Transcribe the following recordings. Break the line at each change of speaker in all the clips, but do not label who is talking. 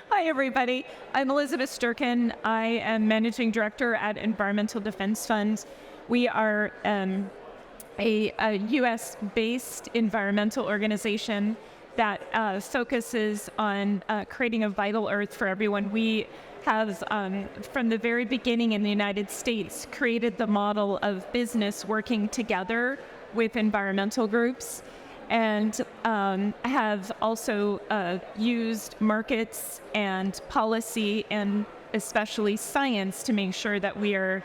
Hi, everybody. I'm Elizabeth Sturcken. I am Managing Director at Environmental Defense Fund. We are a U.S.-based environmental organization that focuses on creating a vital Earth for everyone. We have, from the very beginning in the United States, created the model of business working together with environmental groups, and have also used markets and policy and especially science to make sure that we are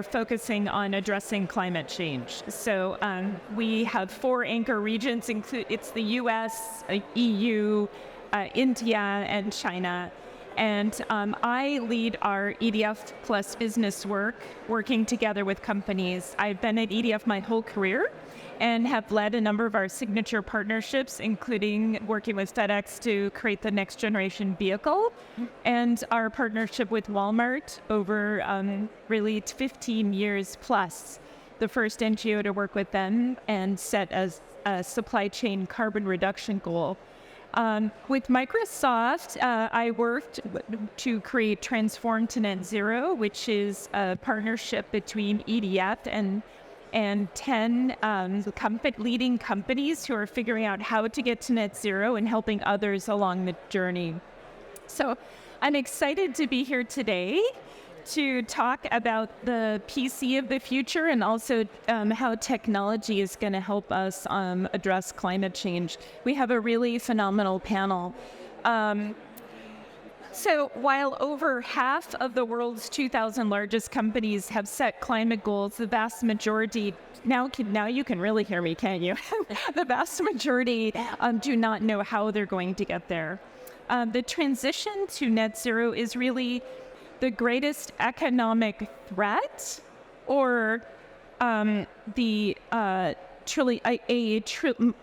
focusing on addressing climate change. So we have 4 anchor regions. It's the U.S., EU, India, and China. And I lead our EDF Plus business work, working together with companies. I've been at EDF my whole career and have led a number of our signature partnerships, including working with FedEx to create the next generation vehicle, and our partnership with Walmart over really 15 years plus, the first NGO to work with them and set as a supply chain carbon reduction goal. With Microsoft, I worked to create Transform to Net Zero, which is a partnership between EDF and 10 leading companies who are figuring out how to get to net zero and helping others along the journey. So I'm excited to be here today to talk about the PC of the future and also how technology is going to help us address climate change. We have a really phenomenal panel. So while over half of the world's 2,000 largest companies have set climate goals, the vast majority, now you can really hear me, can't you? The vast majority do not know how they're going to get there. The transition to net zero is really the greatest economic threat, or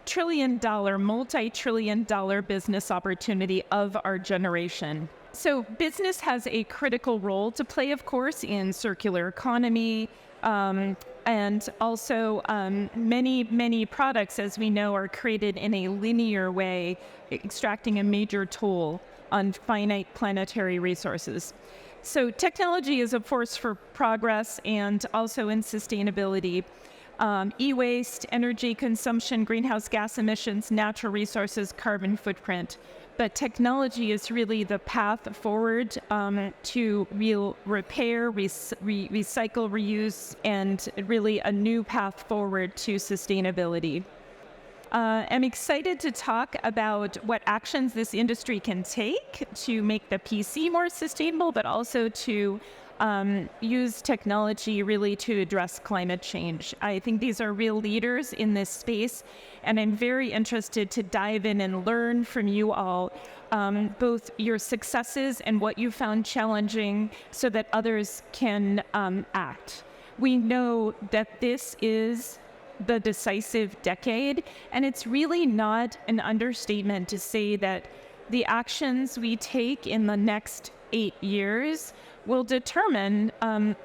trillion-dollar, multi-trillion-dollar business opportunity of our generation. So business has a critical role to play, of course, in circular economy, and also many products, as we know, are created in a linear way, extracting a major toll on finite planetary resources. So technology is a force for progress and also in sustainability. E-waste, energy consumption, greenhouse gas emissions, natural resources, carbon footprint. But technology is really the path forward to real repair, recycle, reuse, and really a new path forward to sustainability. I'm excited to talk about what actions this industry can take to make the PC more sustainable, but also to use technology really to address climate change. I think these are real leaders in this space, and I'm very interested to dive in and learn from you all, both your successes and what you found challenging so that others can act. We know that this is the decisive decade, and it's really not an understatement to say that the actions we take in the next 8 years will determine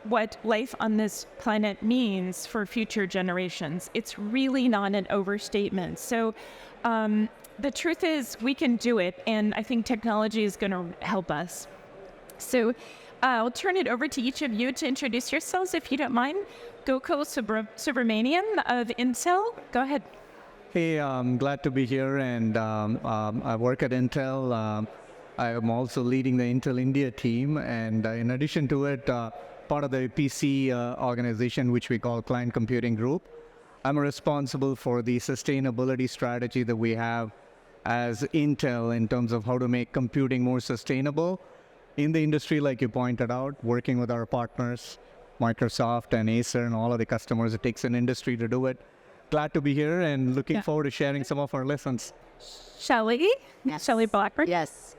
what life on this planet means for future generations. It's really not an overstatement. So the truth is we can do it, and I think technology is going to help us. So I'll turn it over to each of you to introduce yourselves, if you don't mind. Gokul Subramaniam of Intel, go ahead.
Hey, I'm glad to be here, and I work at Intel. I am also leading the Intel India team, and in addition to it, part of the PC organization, which we call Client Computing Group. I'm responsible for the sustainability strategy that we have as Intel in terms of how to make computing more sustainable in the industry, like you pointed out, working with our partners, Microsoft and Acer and all of the customers. It takes an industry to do it. Glad to be here and looking forward to sharing some of our lessons.
Shelly?
Yes.
Shelly Blackburn?
Yes.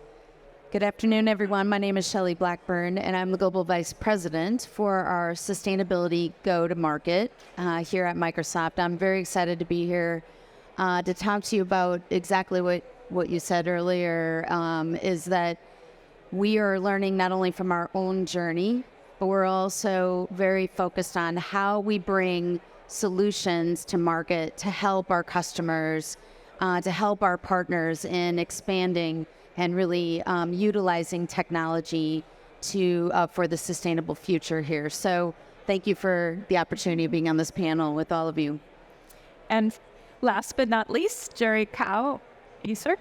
Good afternoon, everyone. My name is Shelly Blackburn, and I'm the Global Vice President for our Sustainability Go-to-Market here at Microsoft. I'm very excited to be here to talk to you about exactly what you said earlier, is that we are learning not only from our own journey, but we're also very focused on how we bring solutions to market to help our customers, to help our partners in expanding and really utilizing technology to for the sustainable future here. So thank you for the opportunity of being on this panel with all of you.
And last but not least, Jerry Kao, Acer.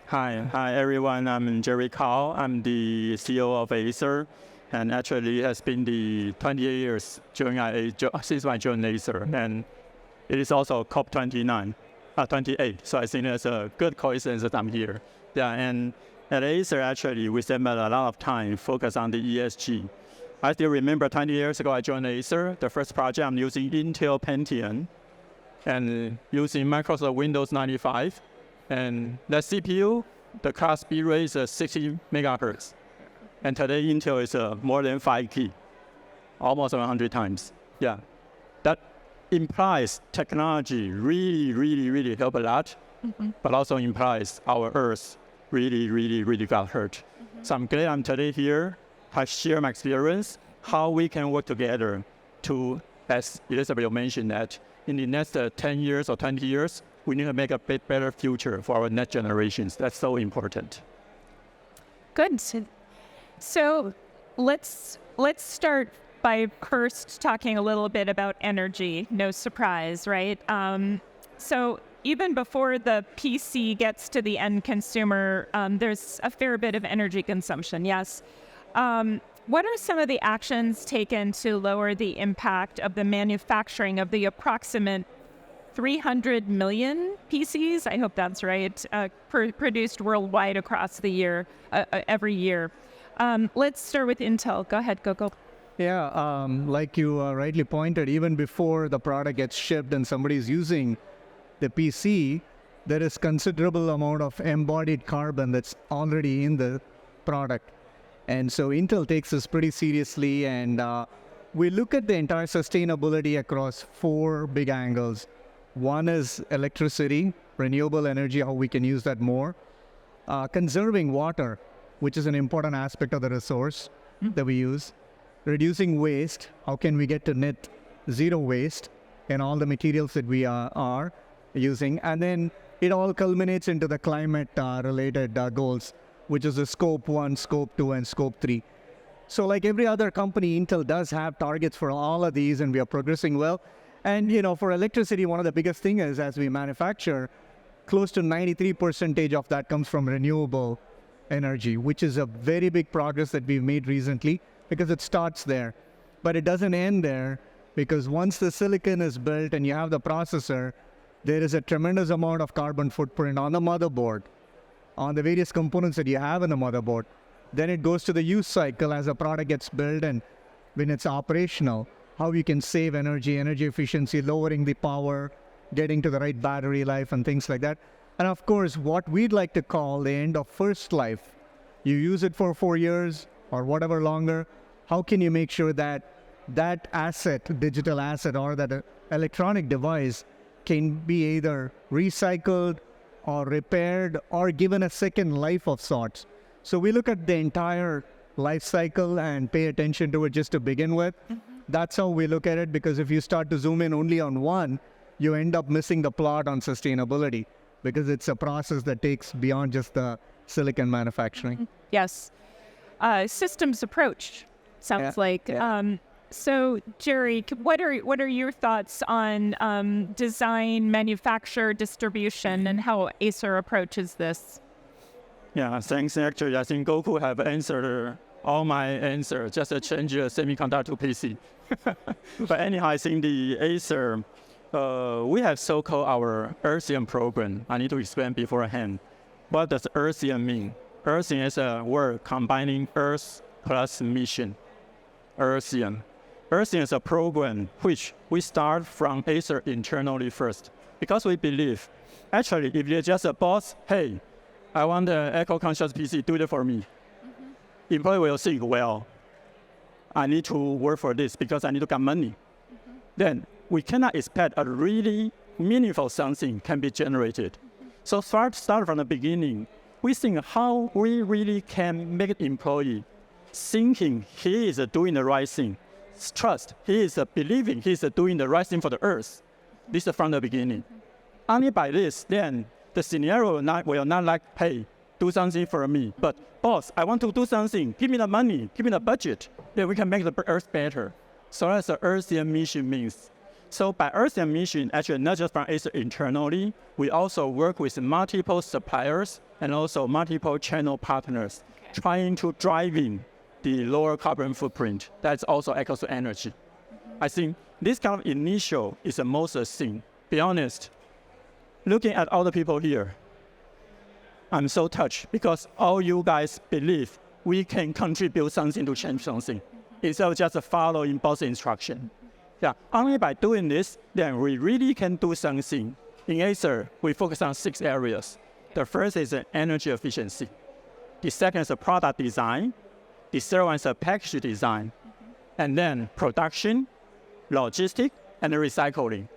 Hi everyone. I'm Jerry Kao. I'm the CEO of Acer, and actually it has been the 28 years since I joined Acer, and it is also COP 28. So I think it's a good coincidence that I'm here. Yeah, and at Acer actually we spent a lot of time focused on the ESG. I still remember 20 years ago I joined Acer. The first project I'm using Intel Pentium and using Microsoft Windows 95. And that CPU, the clock speed rate is 60 megahertz. And today Intel is more than 5 key, almost 100 times. Yeah, that implies technology really help a lot, but also implies our Earth really got hurt. So I'm glad I'm today here. I share my experience, how we can work together to, as Elizabeth mentioned, that in the next 10 years or 20 years, we need to make a better future for our next generations. That's so important.
Good. So let's start by first talking a little bit about energy. No surprise, right? So even before the PC gets to the end consumer, there's a fair bit of energy consumption, yes. What are some of the actions taken to lower the impact of the manufacturing of the approximate 300 million PCs, I hope that's right, produced worldwide across the year, every year? Let's start with Intel. Go ahead, Gokul.
Yeah, like you rightly pointed, even before the product gets shipped and somebody's using the PC, there is considerable amount of embodied carbon that's already in the product. And so Intel takes this pretty seriously, and we look at the entire sustainability across 4 big angles. One is electricity, renewable energy, how we can use that more. Conserving water, which is an important aspect of the resource that we use. Reducing waste, how can we get to net zero waste in all the materials that we are using. And then it all culminates into the climate related goals, which is the scope 1, scope 2, and scope 3. So like every other company, Intel does have targets for all of these, and we are progressing well. And for electricity, one of the biggest things is, as we manufacture, close to 93% of that comes from renewable energy, which is a very big progress that we've made recently, because it starts there. But it doesn't end there, because once the silicon is built and you have the processor, there is a tremendous amount of carbon footprint on the motherboard, on the various components that you have in the motherboard. Then it goes to the use cycle as a product gets built and when it's operational, how you can save energy efficiency, lowering the power, getting to the right battery life and things like that. And of course, what we'd like to call the end of first life. You use it for 4 years or whatever longer. How can you make sure that that asset, digital asset, or that electronic device can be either recycled or repaired or given a second life of sorts? So we look at the entire life cycle and pay attention to it just to begin with. That's how we look at it, because if you start to zoom in only on one, you end up missing the plot on sustainability, because it's a process that takes beyond just the silicon manufacturing.
Yes. Systems approach, sounds like.
Yeah.
So, Jerry, what are your thoughts on design, manufacture, distribution, and how Acer approaches this?
Yeah, thanks. Actually, I think Gokul have answered all my answers, just to change the semiconductor to PC. But anyhow, I think the Acer, we have so-called our Earthian program. I need to explain beforehand. What does Earthian mean? Earthian is a word combining Earth plus mission. Earthian. Earthian is a program which we start from Acer internally first, because we believe, actually, if you're just a boss, hey, I want an eco-conscious PC, do it for me. Employee will think, well, I need to work for this because I need to get money. Then we cannot expect a really meaningful something can be generated. So start from the beginning. We think how we really can make an employee thinking he is doing the right thing. Trust, he is believing he is doing the right thing for the earth. This is from the beginning. Only by this, then the scenario will not like, hey, do something for me. But boss, I want to do something. Give me the money. Give me the budget. Then we can make the Earth better. So that's the Earthian mission means. So by Earthian mission, actually not just from Acer internally, we also work with multiple suppliers and also multiple channel partners, trying to drive in the lower carbon footprint. That's also equals to energy. I think this kind of initial is the most thing. Be honest, looking at all the people here, I'm so touched because all you guys believe we can contribute something to change something instead of just following boss instruction. Yeah, only by doing this, then we really can do something. In Acer, we focus on 6 areas. The first is energy efficiency. The second is product design. The third one is package design. And then production, logistics, and recycling.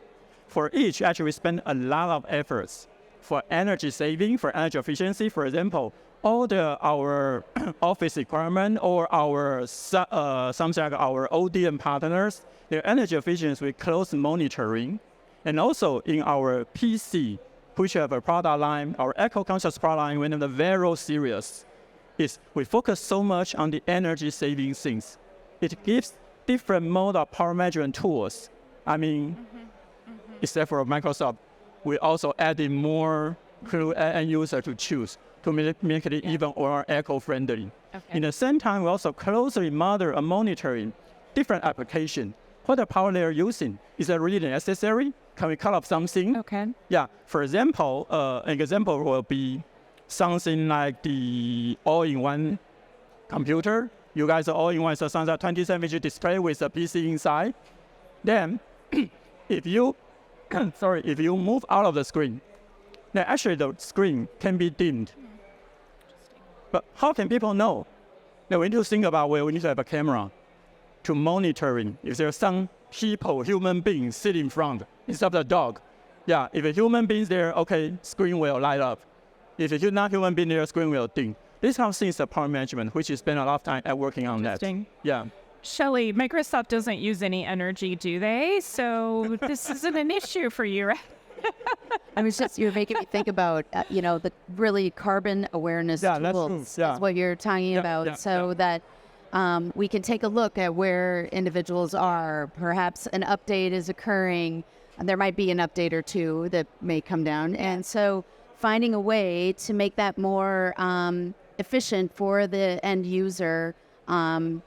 For each, actually, we spend a lot of efforts. For energy saving, for energy efficiency, for example, all our office requirement or our something like our ODM partners, their energy efficiency with close monitoring. And also in our PC, which have a product line, our eco-conscious product line, one of the very serious, is we focus so much on the energy saving things. It gives different mode of power management tools. I mean, except for Microsoft, we also added more end user to choose to make it even more eco-friendly. In the same time, we also closely monitor and monitoring different applications. What the power they're using, is it really necessary? Can we cut off something?
Okay.
Yeah, for example, an example will be something like the all-in-one computer. You guys are all-in-one, so something like 27-inch display with a PC inside. Then, if you move out of the screen, then actually the screen can be dimmed. But how can people know? Then we need to think about where we need to have a camera to monitoring if there's some people, human beings sit in front instead of the dog. Yeah, if a human being's there, okay, screen will light up. If it's not human being there, screen will dim. This kind of thing is the power management, which you spend a lot of time at working on that. Yeah.
Shelly, Microsoft doesn't use any energy, do they? So this isn't an issue for you, right?
I mean, you're making me think about, the really carbon awareness tools is what you're talking about, that we can take a look at where individuals are. Perhaps an update is occurring. And there might be an update or two that may come down. And so finding a way to make that more efficient for the end user,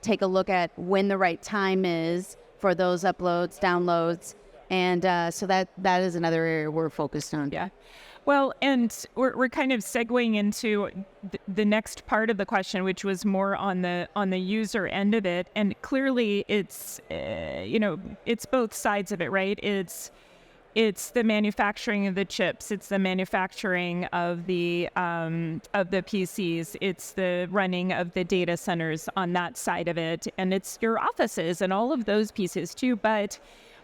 take a look at when the right time is for those uploads, downloads. And so that is another area we're focused on.
Yeah. Well, and we're kind of segueing into the next part of the question, which was more on the user end of it. And clearly, it's it's both sides of it, right? It's the manufacturing of the chips, it's the manufacturing of the PCs, it's the running of the data centers on that side of it, and it's your offices and all of those pieces too. But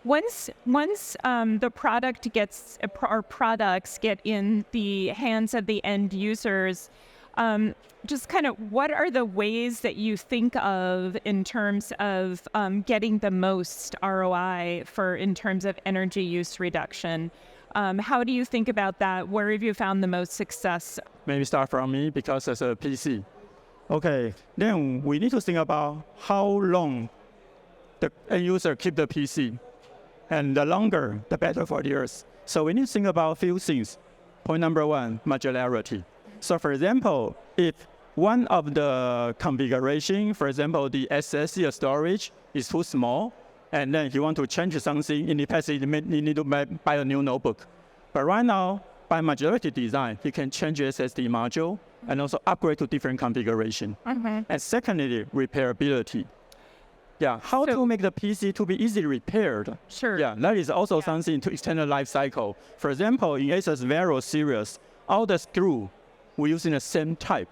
once the product gets, our products get in the hands of the end users, just kind of what are the ways that you think of in terms of getting the most ROI in terms of energy use reduction? How do you think about that? Where have you found the most success?
Maybe start from me because as a PC. Okay, then we need to think about how long the end user keep the PC. And the longer, the better for the Earth. So we need to think about a few things. Point number 1, modularity. So for example, if one of the configuration, for example, the SSD storage is too small, and then you want to change something, in the past you need to buy a new notebook. But right now, by modularity design, you can change the SSD module and also upgrade to different configuration. And secondly, repairability. Yeah, how to make the PC to be easily repaired.
Sure.
Yeah, that is also something to extend the life cycle. For example, in Acer's Vero series, all the screw we're using the same type,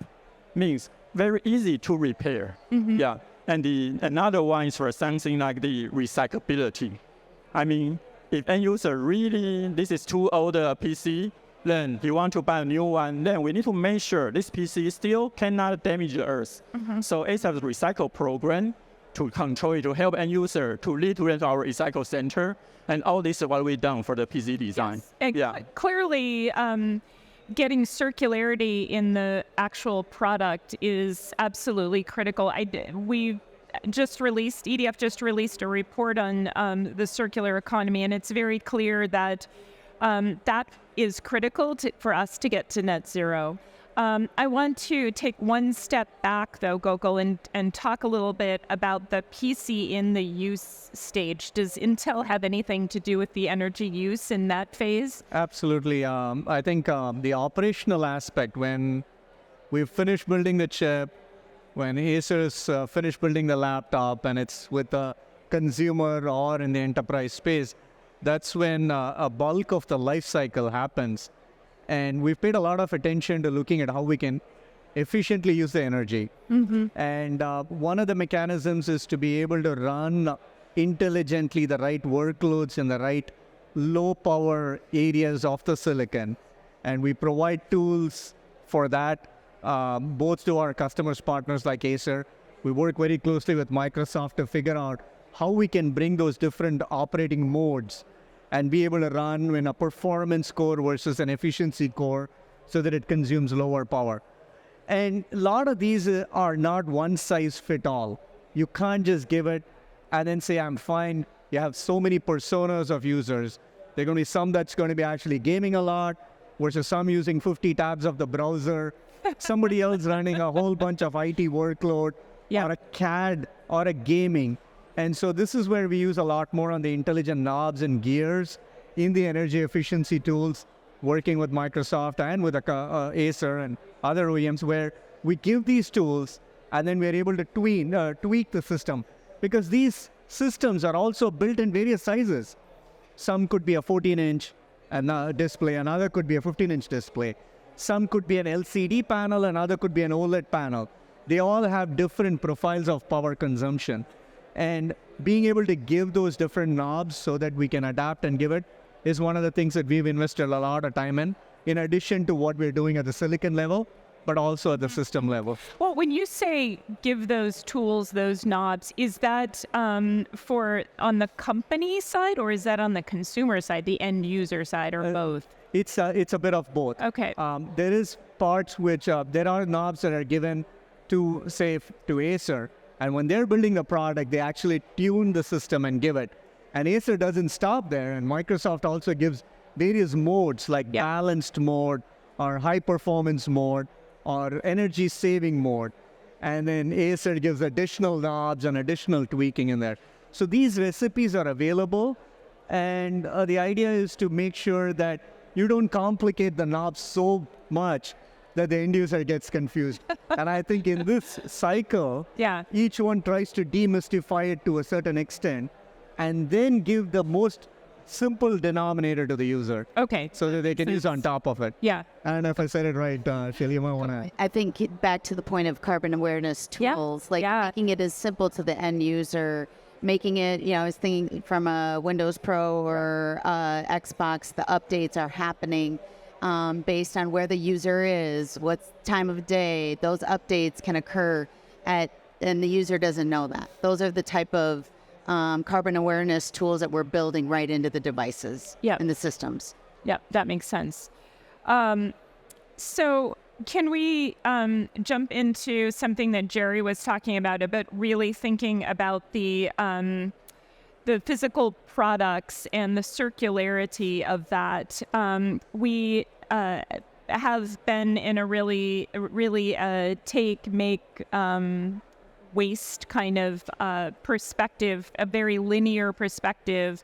means very easy to repair. Yeah, and another one is for something like the recyclability. I mean, if end user really, this is too old a PC, then you want to buy a new one, then we need to make sure this PC still cannot damage the Earth. So Acer has a recycle program to control it, to help end user, to lead to our recycle center. And all this is what we've done for the PC design.
Yes. Clearly, getting circularity in the actual product is absolutely critical. EDF just released a report on the circular economy, and it's very clear that that is critical for us to get to net zero. I want to take one step back, though, Gokul, and talk a little bit about the PC in the use stage. Does Intel have anything to do with the energy use in that phase?
Absolutely. I think the operational aspect, when we've finished building the chip, when Acer's finished building the laptop and it's with the consumer or in the enterprise space, that's when a bulk of the life cycle happens. And we've paid a lot of attention to looking at how we can efficiently use the energy. And one of the mechanisms is to be able to run intelligently the right workloads in the right low power areas of the silicon. And we provide tools for that, both to our customers, partners like Acer. We work very closely with Microsoft to figure out how we can bring those different operating modes and be able to run in a performance core versus an efficiency core so that it consumes lower power. And a lot of these are not one size fit all. You can't just give it and then say, I'm fine. You have so many personas of users. There are going to be some that's going to be actually gaming a lot versus some using 50 tabs of the browser, somebody else running a whole bunch of IT workload, or a CAD or a gaming. And so this is where we use a lot more on the intelligent knobs and gears in the energy efficiency tools, working with Microsoft and with Acer and other OEMs, where we give these tools and then we're able to tweak the system. Because these systems are also built in various sizes. Some could be a 14-inch display, another could be a 15-inch display. Some could be an LCD panel, another could be an OLED panel. They all have different profiles of power consumption. And being able to give those different knobs so that we can adapt and give it is one of the things that we've invested a lot of time in addition to what we're doing at the silicon level, but also at the system level.
Well, when you say give those tools, those knobs, is that for on the company side, or is that on the consumer side, the end user side, or both?
It's a bit of both.
Okay.
There is parts which, there are knobs that are given to, say, to Acer. And when they're building the product, they actually tune the system and give it. And Acer doesn't stop there. And Microsoft also gives various modes like balanced mode or high performance mode or energy saving mode. And then Acer gives additional knobs and additional tweaking in there. So these recipes are available. And the idea is to make sure that you don't complicate the knobs so much that the end user gets confused. And I think in this cycle, each one tries to demystify it to a certain extent and then give the most simple denominator to the user.
Okay.
So that they can use on top of it.
Yeah.
And if I said it right, Shelly, you might want to...
I think back to the point of carbon awareness tools, making it as simple to the end user, making it, I was thinking from a Windows Pro or Xbox, the updates are happening based on where the user is, what time of day. Those updates can occur and the user doesn't know that. Those are the type of carbon awareness tools that we're building right into the devices and the systems.
Yeah, that makes sense. So can we jump into something that Jerry was talking about really thinking about the physical products and the circularity of that? We have been in a really make waste kind of perspective, a very linear perspective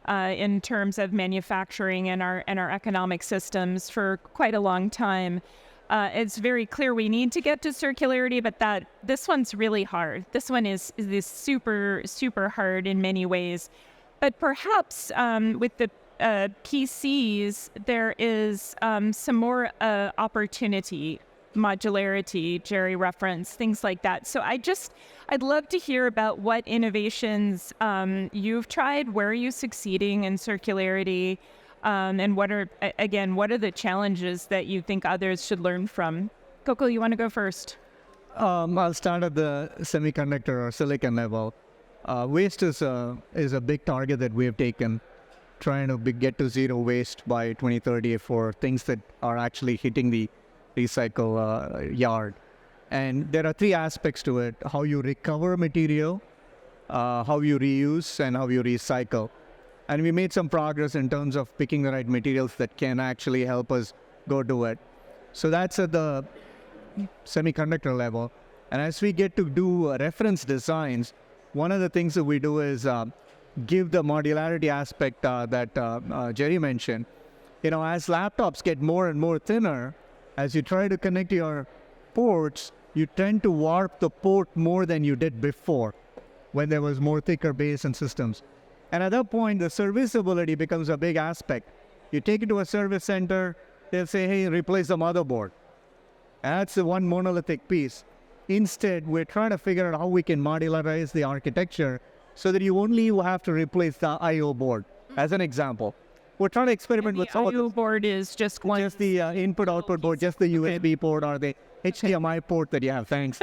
in terms of manufacturing and our economic systems for quite a long time. It's very clear we need to get to circularity, but this one's really hard. This one is super, super hard in many ways. But perhaps with the PCs, there is some more opportunity, modularity, Jerry referenced, things like that. So I'd love to hear about what innovations you've tried, where are you succeeding in circularity, and what are the challenges that you think others should learn from? Gokul, you want to go first?
I'll start at the semiconductor or silicon level. Waste is a big target that we have taken. trying to get to zero waste by 2030 for things that are actually hitting the recycle yard. And there are three aspects to it: how you recover material, how you reuse, and how you recycle. And we made some progress in terms of picking the right materials that can actually help us go do it. So that's at the semiconductor level. And as we get to do reference designs, one of the things that we do is give the modularity aspect that Jerry mentioned. You know, as laptops get more and more thinner, as you try to connect your ports, you tend to warp the port more than you did before when there was more thicker base and systems. And at that point, the serviceability becomes a big aspect. You take it to a service center, they'll say, hey, replace the motherboard. And that's the one monolithic piece. Instead, we're trying to figure out how we can modularize the architecture so that you only have to replace the I/O board, as an example. We're trying to experiment with some of
I/O board is just one.
just the input-output board, just the USB port or the HDMI port that you have. Thanks.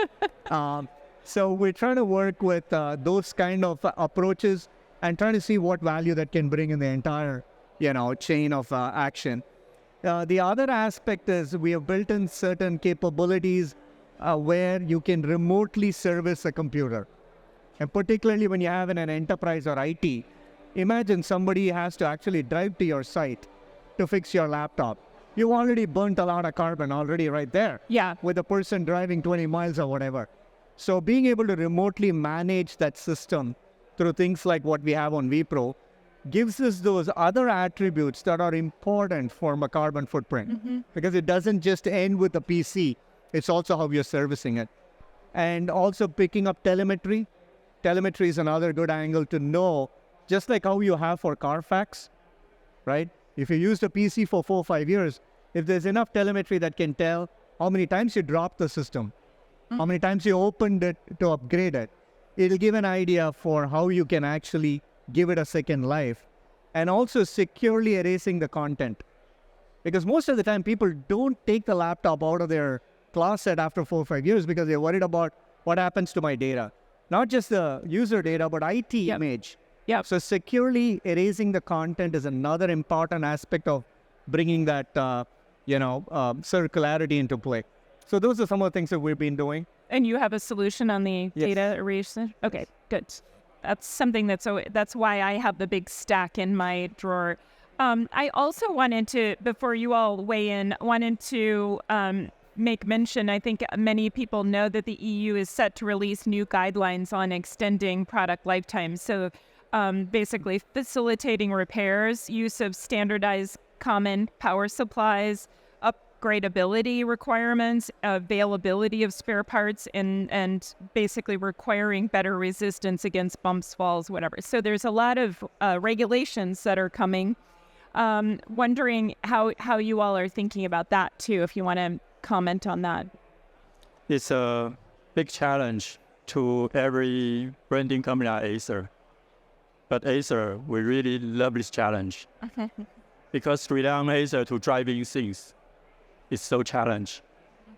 So we're trying to work with those kind of approaches and trying to see what value that can bring in the entire, chain of action. The other aspect is we have built in certain capabilities where you can remotely service a computer. And particularly when you have in an enterprise or IT, imagine somebody has to actually drive to your site to fix your laptop. You already burnt a lot of carbon already right there.
Yeah.
With a person driving 20 miles or whatever. So being able to remotely manage that system through things like what we have on vPro gives us those other attributes that are important for a carbon footprint. Because it doesn't just end with the PC. It's also how you're servicing it. And also picking up telemetry. Telemetry is another good angle to know, just like how you have for Carfax, right? If you used a PC for 4 or 5 years, if there's enough telemetry that can tell how many times you dropped the system, how many times you opened it to upgrade it, it'll give an idea for how you can actually give it a second life, and also securely erasing the content. Because most of the time, people don't take the laptop out of their closet after 4 or 5 years because they're worried about what happens to my data. Not just the user data, but IT image.
Yeah.
So securely erasing the content is another important aspect of bringing that, circularity into play. So those are some of the things that we've been doing.
And you have a solution on the data erasure? Okay, good. That's something that's why I have the big stack in my drawer. I also wanted to, before you all weigh in, make mention, I think many people know that the EU is set to release new guidelines on extending product lifetime. So basically facilitating repairs, use of standardized common power supplies, upgradability requirements, availability of spare parts, and basically requiring better resistance against bumps, falls, whatever. So there's a lot of regulations that are coming. Wondering how you all are thinking about that too, if you want to comment on that.
It's a big challenge to every branding company like Acer. But Acer, we really love this challenge. Because rely on Acer to driving things is so challenging.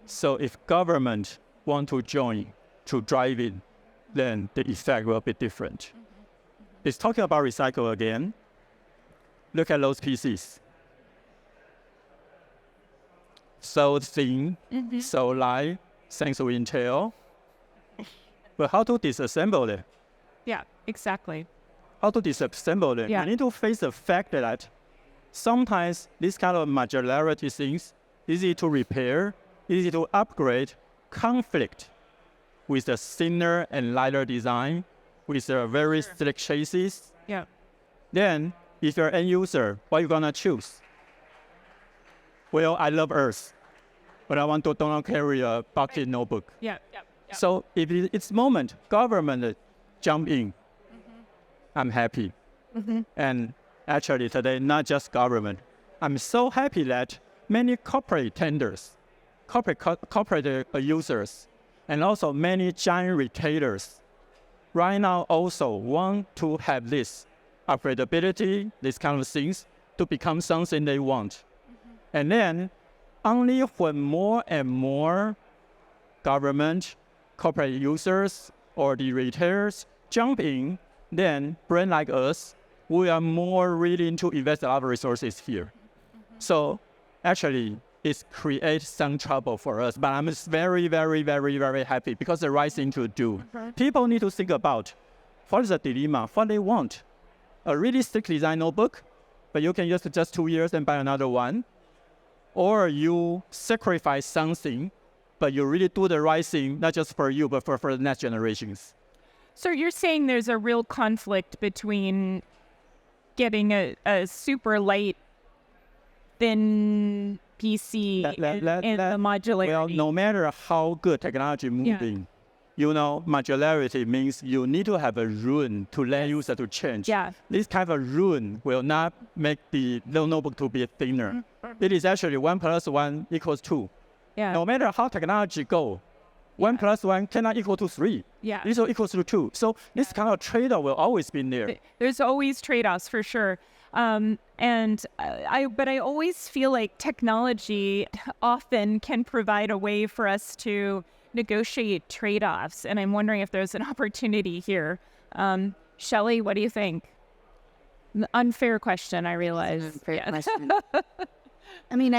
So if government want to join to drive it, then the effect will be different. It's talking about recycle again. Look at those PCs. So thin, so light, thanks to Intel. But how to disassemble it?
Yeah, exactly.
How to disassemble it?
Yeah.
I need to face the fact that sometimes this kind of modularity things, easy to repair, easy to upgrade, conflict with the thinner and lighter design, with a very slick chassis.
Yeah.
Then, if you're an end user, what are you gonna choose? Well, I love Earth, but I want to don't carry a bucket notebook.
Yeah.
So if it's moment, government jump in, I'm happy. And actually today, not just government. I'm so happy that many corporate tenders, corporate users, and also many giant retailers right now also want to have this upgradability, these kind of things, to become something they want. And then only when more and more government, corporate users, or the retailers jump in, then brands like us we are more willing to invest a lot of resources here. So actually, it creates some trouble for us, but I'm just very, very, very, very happy because the right thing to do. People need to think about what is the dilemma, what they want. A really strict design notebook, but you can use it just 2 years and buy another one. Or you sacrifice something, but you really do the right thing, not just for you, but for the next generations.
So you're saying there's a real conflict between getting a super light, thin PC and the modularity.
Well, no matter how good technology moving, modularity means you need to have a room to let user to change.
Yeah.
This kind of room will not make the notebook to be thinner. It is actually 1 + 1 = 2.
Yeah.
No matter how technology go, 1 + 1 cannot equal to 3.
Yeah.
This will equals to 2. So this kind of trade-off will always be there.
There's always trade-offs for sure. But I always feel like technology often can provide a way for us to negotiate trade-offs. And I'm wondering if there's an opportunity here. Shelly, what do you think? Unfair question, I realize.
Unfair question. I mean,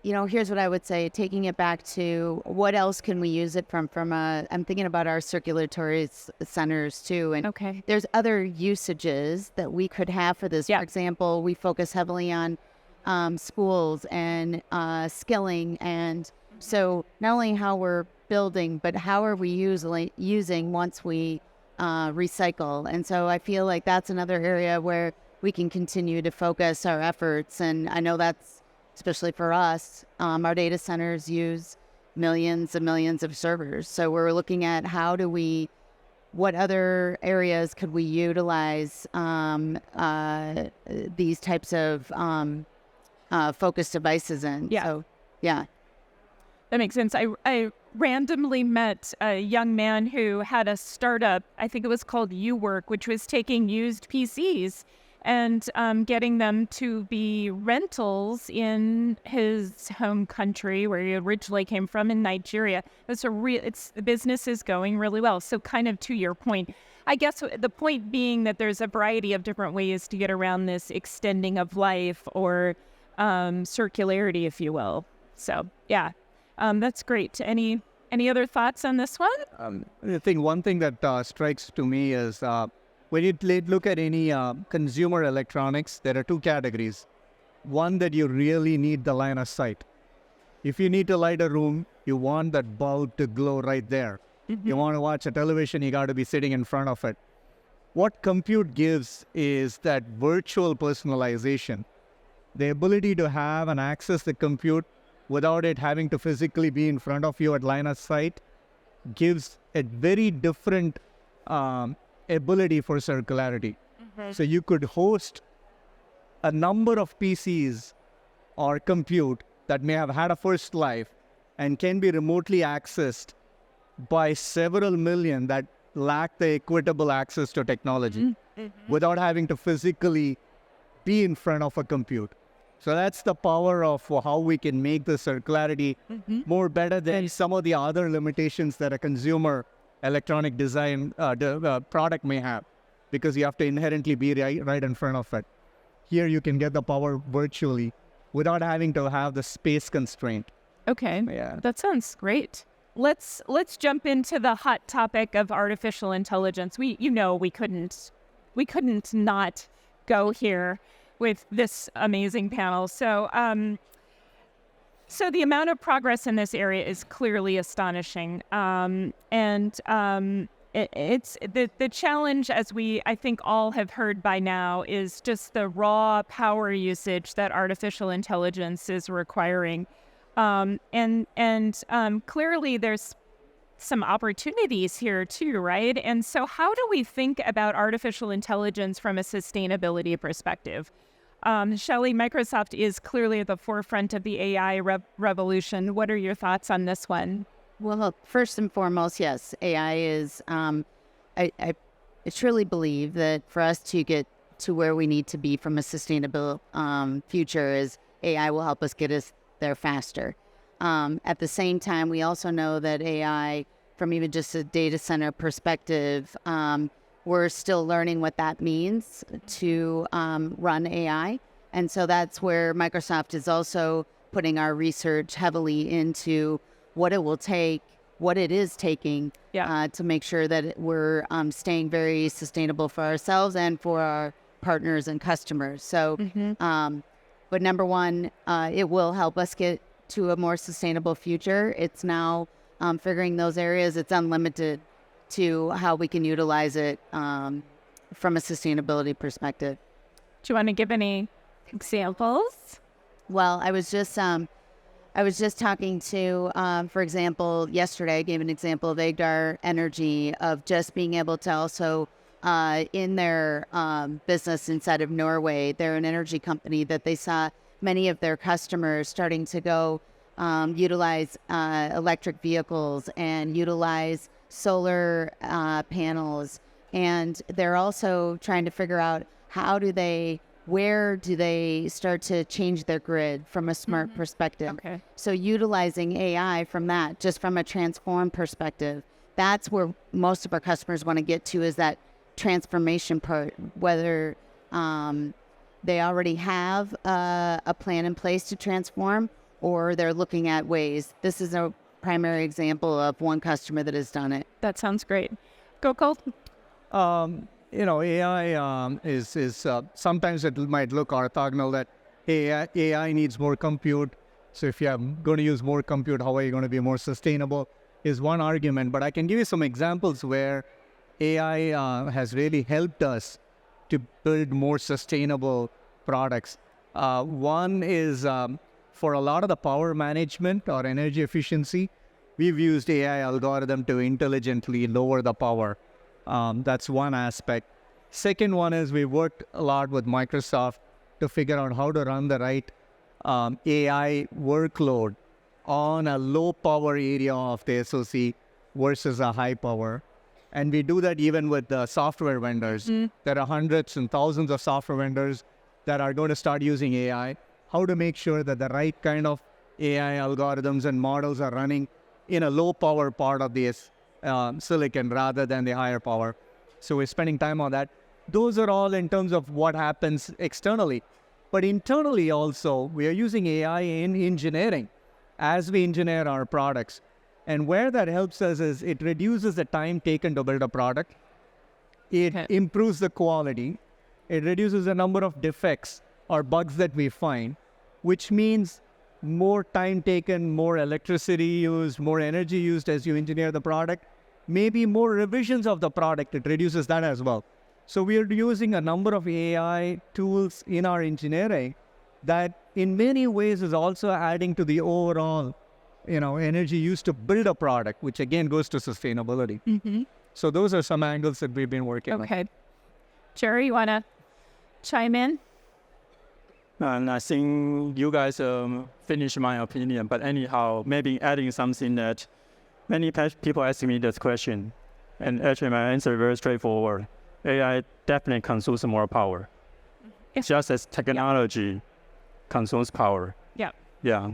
here's what I would say, taking it back to what else can we use it from I'm thinking about our circulatory centers too. And
Okay.
there's other usages that we could have for this.
Yeah.
For example, we focus heavily on schools and skilling. And so not only how we're building, but how are we using once we recycle. And so I feel like that's another area where we can continue to focus our efforts. And I know that's, especially for us, our data centers use millions and millions of servers. So we're looking at what other areas could we utilize these types of focused devices in.
Yeah.
So, yeah.
That makes sense. I randomly met a young man who had a startup, I think it was called UWork, which was taking used PCs and getting them to be rentals in his home country where he originally came from in Nigeria. The business is going really well. So kind of to your point, I guess the point being that there's a variety of different ways to get around this extending of life or circularity, if you will. So yeah, that's great. Any other thoughts on this one?
I think one thing that strikes to me is when you look at any consumer electronics, there are two categories. One that you really need the line of sight. If you need to light a room, you want that bulb to glow right there. Mm-hmm. You want to watch a television, you got to be sitting in front of it. What compute gives is that virtual personalization. The ability to have and access the compute without it having to physically be in front of you at line of sight gives a very different ability for circularity. Mm-hmm. So you could host a number of PCs or compute that may have had a first life and can be remotely accessed by several million that lack the equitable access to technology without having to physically be in front of a compute. So that's the power of how we can make the circularity more better than some of the other limitations that a consumer electronic design product may have, because you have to inherently be right in front of it. Here you can get the power virtually without having to have the space constraint.
Okay,
Yeah.
that sounds great. Let's jump into the hot topic of artificial intelligence. We couldn't not go here with this amazing panel. So the amount of progress in this area is clearly astonishing. It's the challenge, as I think all have heard by now, is just the raw power usage that artificial intelligence is requiring. Clearly there's some opportunities here too, right? And so how do we think about artificial intelligence from a sustainability perspective? Shelly, Microsoft is clearly at the forefront of the AI revolution. What are your thoughts on this one?
Well, first and foremost, yes, AI is, I truly believe that for us to get to where we need to be from a sustainable future is AI will help us get us there faster. At the same time, we also know that AI, from even just a data center perspective, we're still learning what that means to run AI. And so that's where Microsoft is also putting our research heavily into what it will take, what it is taking to make sure that we're staying very sustainable for ourselves and for our partners and customers. So, but number one, it will help us get to a more sustainable future. It's now figuring those areas. It's unlimited to how we can utilize it from a sustainability perspective.
Do you want to give any examples?
Well, I was just talking to, for example, yesterday I gave an example of Agdar Energy of just being able to also in their business inside of Norway, they're an energy company that they saw many of their customers starting to go utilize electric vehicles and utilize solar panels. And they're also trying to figure out where do they start to change their grid from a smart perspective.
Okay.
So utilizing AI from that, just from a transform perspective, that's where most of our customers want to get to, is that transformation part, whether they already have a plan in place to transform or they're looking at ways. This is a primary example of one customer that has done it.
That sounds great. Gokul?
AI is sometimes it might look orthogonal that AI needs more compute. So if you're going to use more compute, how are you going to be more sustainable is one argument. But I can give you some examples where AI has really helped us to build more sustainable products. One is for a lot of the power management or energy efficiency, we've used AI algorithm to intelligently lower the power. That's one aspect. Second one is we worked a lot with Microsoft to figure out how to run the right AI workload on a low power area of the SoC versus a high power. And we do that even with the software vendors. There are hundreds and thousands of software vendors that are going to start using AI. How to make sure that the right kind of AI algorithms and models are running in a low power part of the silicon rather than the higher power. So we're spending time on that. Those are all in terms of what happens externally. But internally also, we are using AI in engineering as we engineer our products. And where that helps us is it reduces the time taken to build a product. It improves the quality. It reduces the number of defects or bugs that we find, which means more time taken, more electricity used, more energy used as you engineer the product, maybe more revisions of the product. It reduces that as well. So we are using a number of AI tools in our engineering that in many ways is also adding to the overall, energy used to build a product, which again goes to sustainability. So those are some angles that we've been working on.
Okay. Jerry, you want to chime in?
And I think you guys finished my opinion, but anyhow, maybe adding something that many people ask me this question, and actually my answer is very straightforward. AI definitely consumes more power, just as technology consumes power.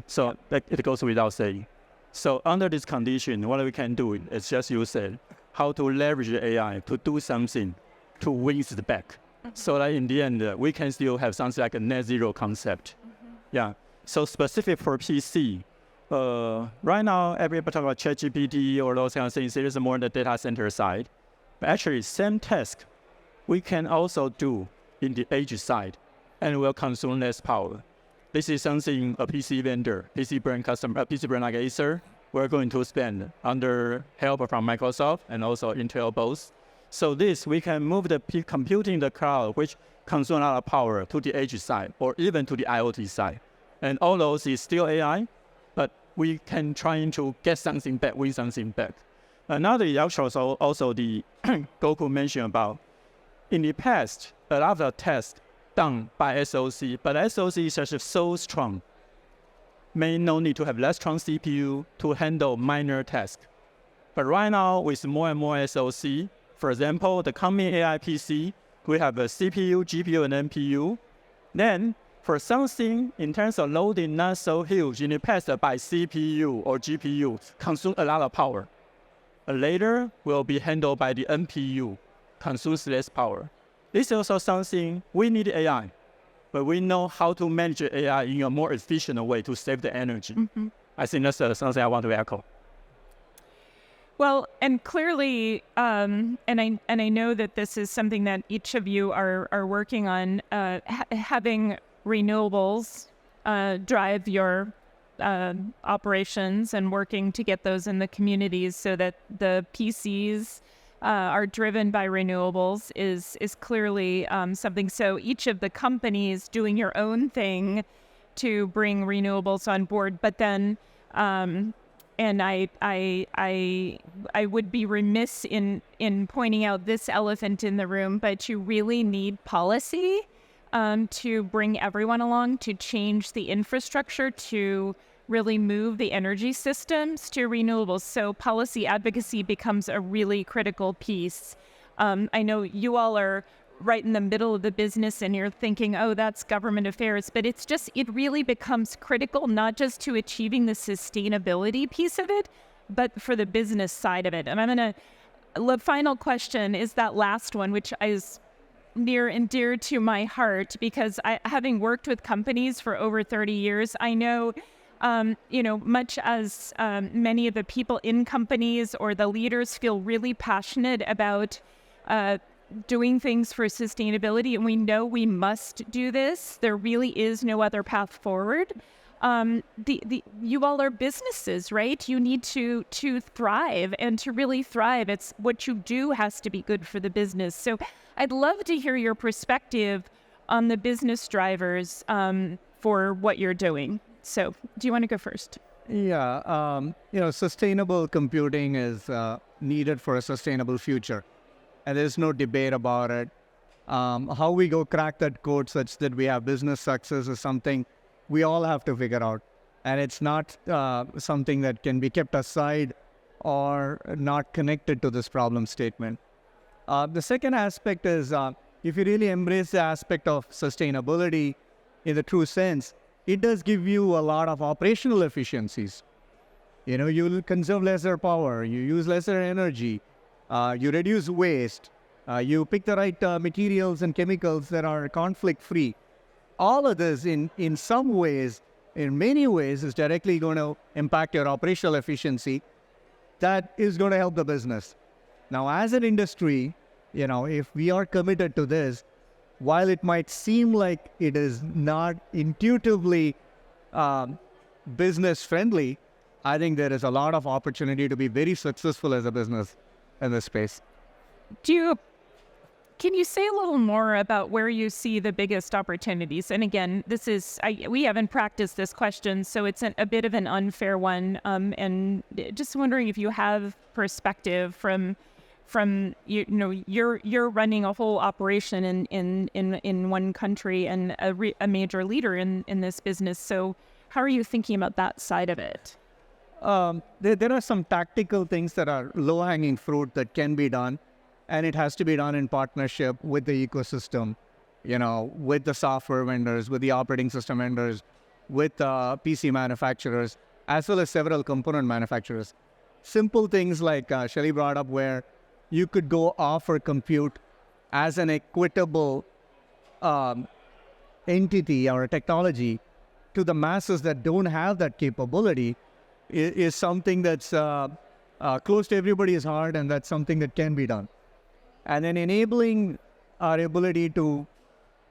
So it goes without saying. So under this condition, what we can do is just you said, how to leverage AI to do something to win it back. So that in the end, we can still have something like a net zero concept. So specific for PC, right now, everybody talk about ChatGPT or those kind of things. There is more on the data center side. But actually, same task we can also do in the edge side and will consume less power. This is something a PC vendor, PC brand like Acer, we're going to spend under help from Microsoft and also Intel both. So this, we can move the computing in the cloud, which consume a lot of power, to the edge side or even to the IoT side. And all those is still AI, but we can try to get something back, win something back. Another is also the Gokul mentioned about, in the past, a lot of the tests done by SoC, but SoC is just so strong, may no need to have less strong CPU to handle minor tasks. But right now, with more and more SoC, for example, the coming AI PC, we have a CPU, GPU, and NPU. Then, for something in terms of loading not so huge, in the past by CPU or GPU, consume a lot of power. Later will be handled by the NPU. consumes less power. This is also something we need AI, but we know how to manage AI in a more efficient way to save the energy. I think that's something I want to echo.
Well, and clearly, and I know that this is something that each of you are working on, having renewables drive your operations and working to get those in the communities so that the PCs are driven by renewables is clearly something. So each of the companies doing your own thing to bring renewables on board, but then. And I would be remiss in pointing out this elephant in the room, but you really need policy to bring everyone along, to change the infrastructure, to really move the energy systems to renewables. So policy advocacy becomes a really critical piece. I know you all are right in the middle of the business and you're thinking, oh, that's government affairs, but it really becomes critical, not just to achieving the sustainability piece of it, but for the business side of it. And the final question is that last one, which is near and dear to my heart, because having worked with companies for over 30 years, I know, much as many of the people in companies or the leaders feel really passionate about doing things for sustainability, and we know we must do this. There really is no other path forward. You all are businesses, right? You need to thrive, and to really thrive, it's what you do has to be good for the business. So I'd love to hear your perspective on the business drivers for what you're doing. So do you want to go first?
Yeah, sustainable computing is needed for a sustainable future. And there's no debate about it. How we go crack that code such that we have business success is something we all have to figure out. And it's not something that can be kept aside or not connected to this problem statement. The second aspect is if you really embrace the aspect of sustainability in the true sense, it does give you a lot of operational efficiencies. You'll conserve lesser power, you use lesser energy, you reduce waste, you pick the right materials and chemicals that are conflict-free. All of this, in some ways, in many ways, is directly going to impact your operational efficiency. That is going to help the business. Now, as an industry, if we are committed to this, while it might seem like it is not intuitively business-friendly, I think there is a lot of opportunity to be very successful as a business in this space.
Can you say a little more about where you see the biggest opportunities? And again, we haven't practiced this question, so it's a bit of an unfair one. And just wondering if you have perspective from you're running a whole operation in one country and a major leader in this business. So how are you thinking about that side of it?
There are some tactical things that are low-hanging fruit that can be done, and it has to be done in partnership with the ecosystem, with the software vendors, with the operating system vendors, with PC manufacturers, as well as several component manufacturers. Simple things like Shelly brought up, where you could go offer compute as an equitable entity or a technology to the masses that don't have that capability is something that's close to everybody's heart, and that's something that can be done. And then enabling our ability to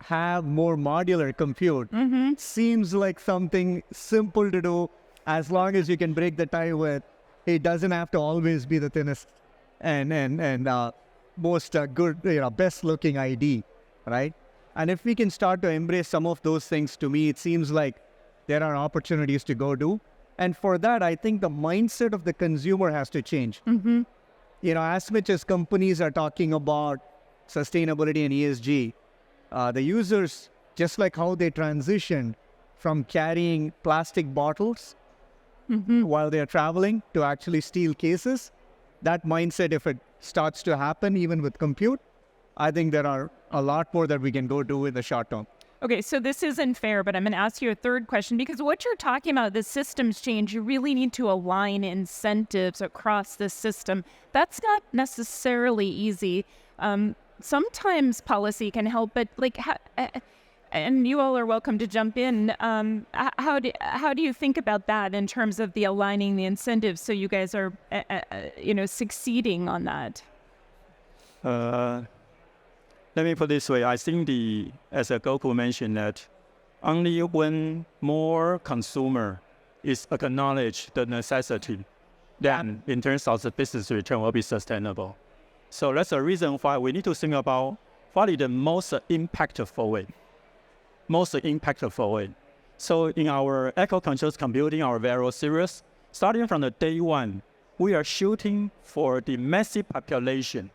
have more modular compute seems like something simple to do, as long as you can break the tie with it doesn't have to always be the thinnest and most good, best looking ID, right? And if we can start to embrace some of those things, to me, it seems like there are opportunities to go do. And for that, I think the mindset of the consumer has to change. As much as companies are talking about sustainability and ESG, the users, just like how they transition from carrying plastic bottles while they're traveling to actually steel cases, that mindset, if it starts to happen even with compute, I think there are a lot more that we can go do in the short term.
Okay, so this isn't fair, but I'm going to ask you a third question because what you're talking about, the systems change, you really need to align incentives across the system. That's not necessarily easy. Sometimes policy can help, but and you all are welcome to jump in. How do you think about that in terms of the aligning the incentives so you guys are, succeeding on that?
Let me put it this way. I think as Gokul mentioned, that only when more consumer is acknowledge the necessity, then in terms of the business return will be sustainable. So that's the reason why we need to think about what is the most impactful way. So in our Echo Controls Computing, our Vero series, starting from the day one, we are shooting for the massive population.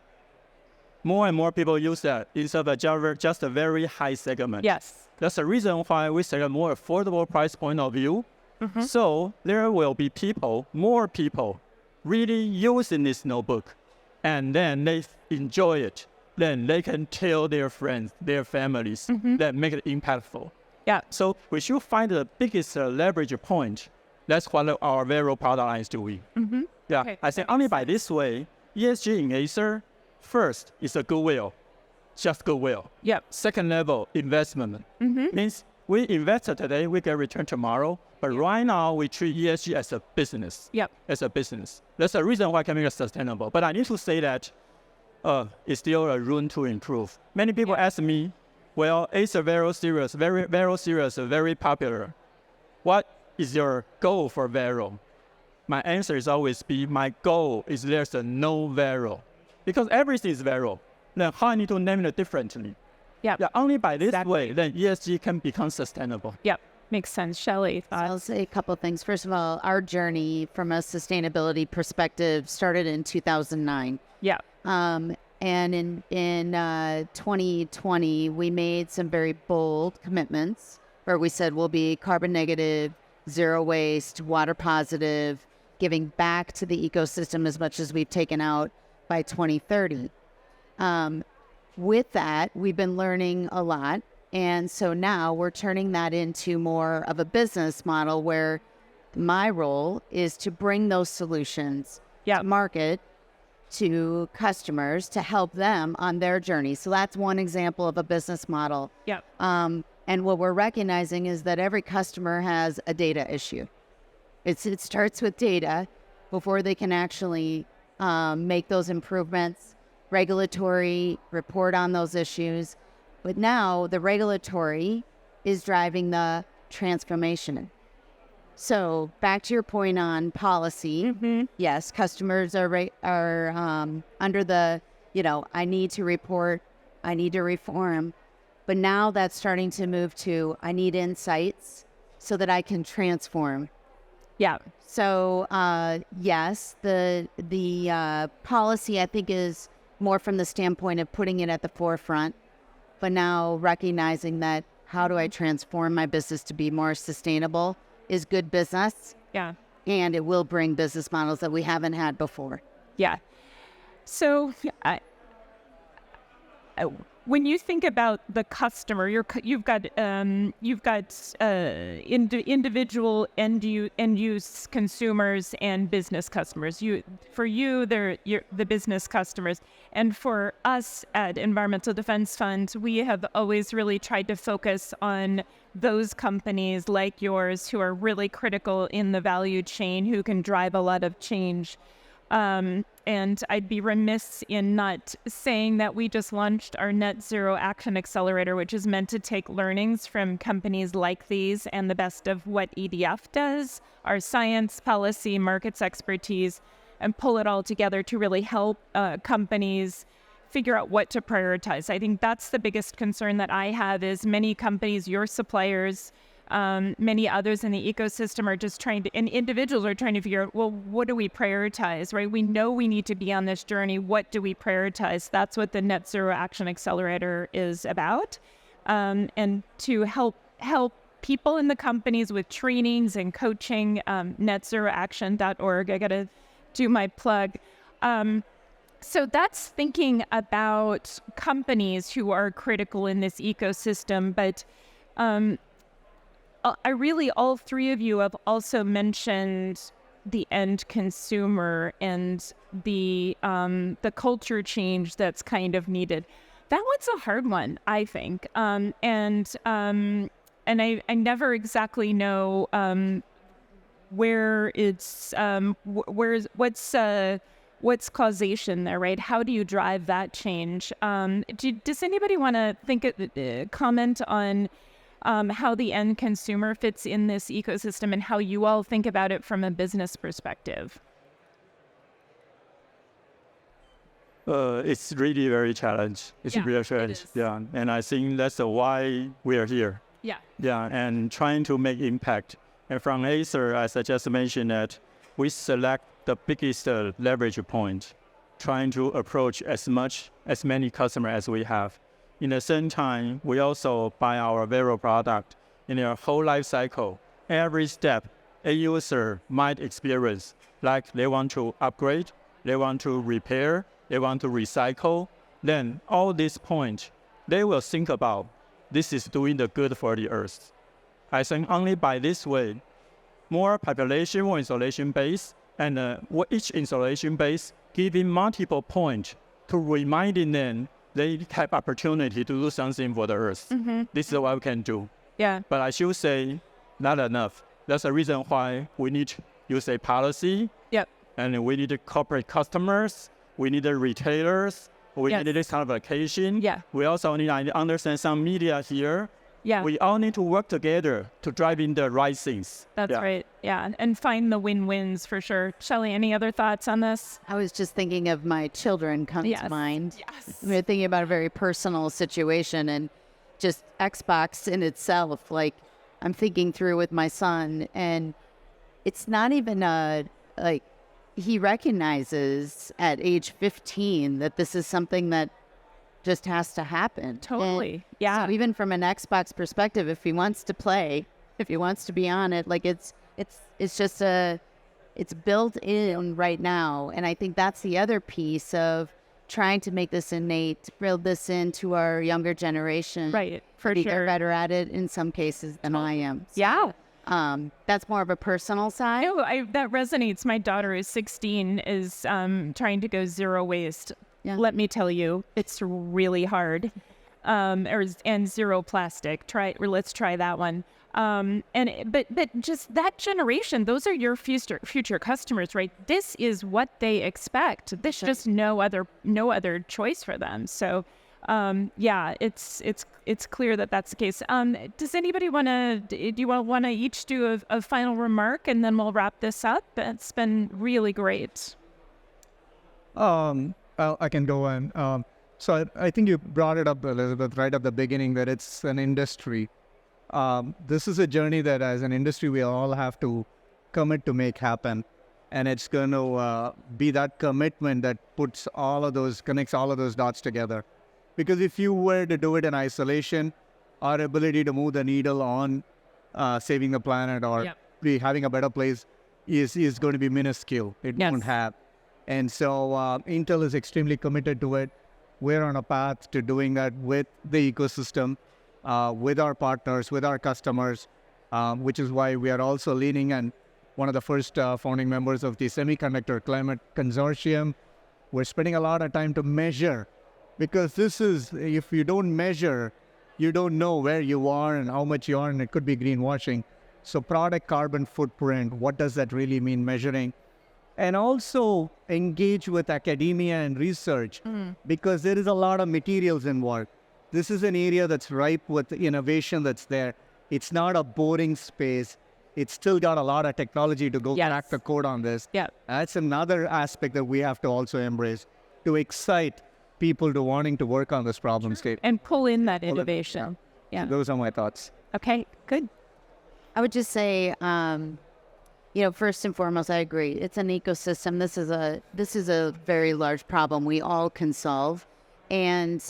More and more people use that instead of just a very high segment.
Yes.
That's the reason why we set a more affordable price point of view. Mm-hmm. So there will be more people really using this notebook, and then they enjoy it. Then they can tell their friends, their families, that make it impactful.
Yeah.
So we should find the biggest leverage point. That's what our Vero product line is doing. Mm-hmm. Yeah.
Okay.
I think only by this way, ESG in Acer, first is a goodwill, just goodwill.
Yep.
Second level, investment. Means we invested today, we get return tomorrow. But right now, we treat ESG as a business.
Yep.
As a business. That's the reason why I can make it sustainable. But I need to say that it's still a room to improve. Many people ask me, well, Acer Vero series, Vero series are very popular. What is your goal for Vero? My answer is always my goal is there's no Vero. Because everything is Vero. Then how I need to name it differently?
Yeah.
Only by this way, then ESG can become sustainable.
Yep. Makes sense. Shelly,
So I'll say a couple of things. First of all, our journey from a sustainability perspective started in 2009.
Yeah.
And in 2020, we made some very bold commitments where we said we'll be carbon negative, zero waste, water positive, giving back to the ecosystem as much as we've taken out by 2030. With that, we've been learning a lot. And so now we're turning that into more of a business model where my role is to bring those solutions to market, to customers, to help them on their journey. So that's one example of a business model.
Yeah.
And what we're recognizing is that every customer has a data issue. It starts with data before they can actually make those improvements, regulatory, report on those issues. But now the regulatory is driving the transformation. So back to your point on policy, yes, customers are under the, I need to report, I need to reform. But now that's starting to move to, I need insights so that I can transform.
Yeah.
So yes, the policy I think is more from the standpoint of putting it at the forefront, but now recognizing that how do I transform my business to be more sustainable is good business.
Yeah.
And it will bring business models that we haven't had before.
Yeah. So when you think about the customer, you've got individual end use consumers and business customers. They're the business customers, and for us at Environmental Defense Fund, we have always really tried to focus on those companies like yours who are really critical in the value chain, who can drive a lot of change. And I'd be remiss in not saying that we just launched our Net Zero Action Accelerator, which is meant to take learnings from companies like these and the best of what EDF does, our science, policy, markets expertise, and pull it all together to really help companies figure out what to prioritize. I think that's the biggest concern that I have is many companies, your suppliers, many others in the ecosystem are just trying to, and individuals are trying to figure out, well, what do we prioritize, right? We know we need to be on this journey. What do we prioritize? That's what the Net Zero Action Accelerator is about. And to help people in the companies with trainings and coaching, netzeroaction.org. I got to do my plug. So that's thinking about companies who are critical in this ecosystem, but all three of you have also mentioned the end consumer and the culture change that's kind of needed. That one's a hard one, I think. And I never exactly know where it's what's causation there, right? How do you drive that change? Does anybody want to comment on how the end consumer fits in this ecosystem and how you all think about it from a business perspective?
It's really very challenging. It's really a challenge.
It is.
Yeah, and I think that's why we are here.
Yeah.
Yeah, and trying to make impact. And from Acer, as I just mentioned, that we select the biggest leverage point, trying to approach as many customers as we have. In the same time, we also buy our Vero product in their whole life cycle. Every step a user might experience, like they want to upgrade, they want to repair, they want to recycle, then all these points, they will think about this is doing the good for the earth. I think only by this way, more population, more installation base, and each installation base giving multiple points to reminding them they have opportunity to do something for the earth. This is what we can do.
Yeah.
But I should say, not enough. That's the reason why we need to use a policy.
Yep.
And we need corporate customers. We need retailers. We
Yes.
need this kind of vacation.
Yeah.
We also need to understand some media here.
Yeah.
We all need to work together to drive in the right things.
That's
Yeah.
right. Yeah. And find the win-wins for sure. Shelly, any other thoughts on this?
I was just thinking of my children come
Yes.
to mind.
Yes.
We were thinking about a very personal situation and just Xbox in itself. Like I'm thinking through with my son, and it's not even like he recognizes at age 15 that this is something that just has to happen.
Totally.
And
Yeah.
so even from an Xbox perspective, if he wants to play, if he wants to be on it, like it's just it's built in right now. And I think that's the other piece of trying to make this innate, build this into our younger generation.
Right. For
They're
sure.
better at it in some cases than I am. So,
Yeah.
that's more of a personal side.
No, that resonates. My daughter is 16, is trying to go zero waste.
Yeah.
Let me tell you, it's really hard. And zero plastic. Let's try that one. But just that generation, those are your future customers, right? This is what they expect. There's just no other choice for them. So, yeah, it's clear that that's the case. Does anybody do you want to each do a final remark, and then we'll wrap this up? It's been really great.
I can go on. So I think you brought it up, Elizabeth, right at the beginning, that it's an industry. This is a journey that as an industry we all have to commit to make happen. And it's going to be that commitment that connects all of those dots together. Because if you were to do it in isolation, our ability to move the needle on saving the planet or be having a better place is going to be minuscule. It won't have. And so Intel is extremely committed to it. We're on a path to doing that with the ecosystem, with our partners, with our customers, which is why we are also leading and one of the first founding members of the Semiconductor Climate Consortium. We're spending a lot of time to measure, because if you don't measure, you don't know where you are and how much you are, and it could be greenwashing. So product carbon footprint, what does that really mean, measuring? And also engage with academia and research, because there is a lot of materials involved. This is an area that's ripe with innovation that's there. It's not a boring space. It's still got a lot of technology to go crack the code on this.
Yeah.
That's another aspect that we have to also embrace, to excite people to wanting to work on this problem state.
And pull in that innovation. Yeah.
Those are my thoughts.
Okay, good.
I would just say, first and foremost, I agree. It's an ecosystem. This is a very large problem we all can solve. And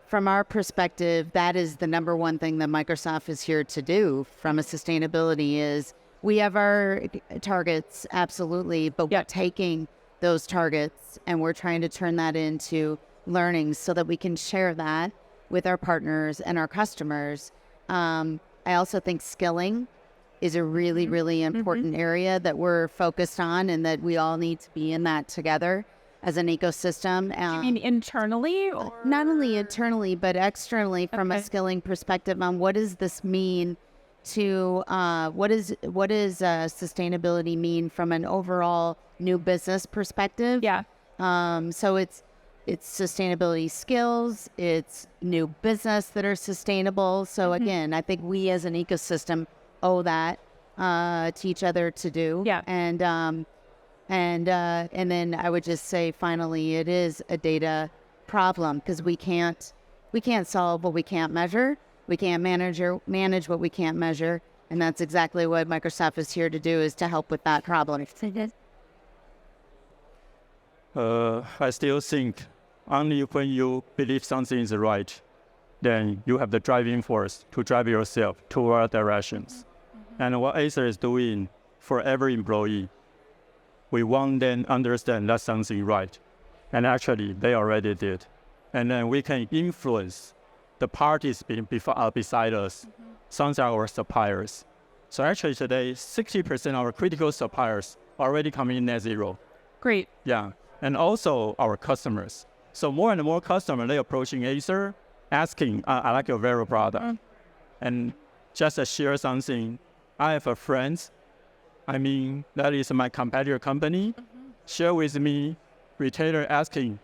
from our perspective, that is the number one thing that Microsoft is here to do from a sustainability is we have our targets, absolutely, but we're taking those targets and we're trying to turn that into learnings so that we can share that with our partners and our customers. I also think skilling is a really, really important area that we're focused on, and that we all need to be in that together as an ecosystem.
You mean internally? Or?
Not only internally, but externally from a skilling perspective on what does this mean to, what is sustainability mean from an overall new business perspective?
Yeah.
So it's sustainability skills, it's new business that are sustainable. So again, I think we as an ecosystem owe that to each other to do.
Yeah.
And then I would just say finally, it is a data problem, because we can't solve what we can't measure. We can't manage what we can't measure, and that's exactly what Microsoft is here to do, is to help with that problem.
I still think only when you believe something is right, then you have the driving force to drive yourself toward directions. And what Acer is doing for every employee, we want them to understand that's something right. And actually, they already did. And then we can influence the parties beside us. Some are our suppliers. So actually today, 60% of our critical suppliers already coming in net zero.
Great.
Yeah. And also our customers. So more and more customers, they approaching Acer, asking, I like your Vero product. And just to share something, I have a friend, that is my competitor company, share with me, retailer asking,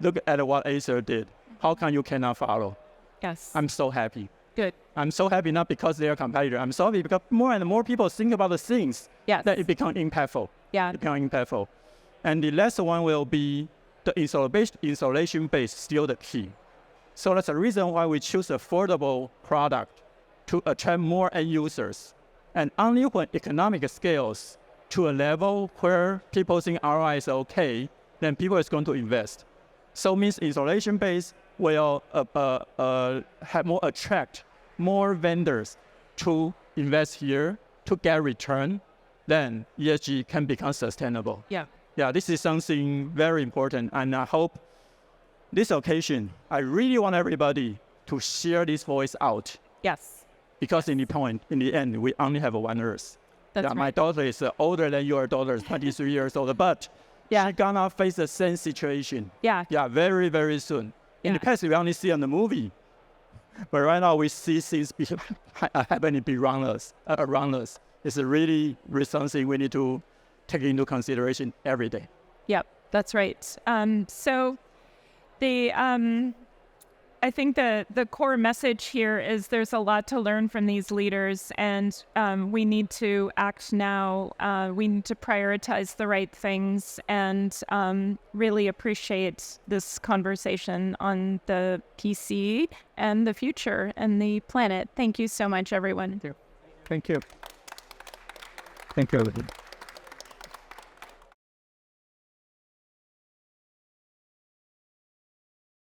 look at what Acer did. How come you cannot follow?
Yes.
I'm so happy.
Good.
I'm so happy not because they're a competitor. I'm so happy because more and more people think about the things that it become impactful.
Yeah.
It become impactful. And the last one will be the installation base, still the key. So that's the reason why we choose affordable product to attract more end users. And only when economic scales to a level where people think ROI is okay, then people is going to invest. So means installation base will attract more vendors to invest here to get return. Then ESG can become sustainable.
Yeah.
Yeah, this is something very important, and I hope this occasion, I really want everybody to share this voice out.
Yes.
Because in the end, we only have one Earth.
That's right.
My daughter is older than your daughter, 23 years old, but she's gonna face the same situation.
Yeah.
Yeah, very, very soon. In the past, we only see on the movie, but right now we see things happening around us. It's really something we need to take into consideration every day.
Yep, that's right. So I think the core message here is there's a lot to learn from these leaders, and we need to act now. We need to prioritize the right things, and really appreciate this conversation on the PC and the future and the planet. Thank you so much, everyone.
Thank you. Thank you.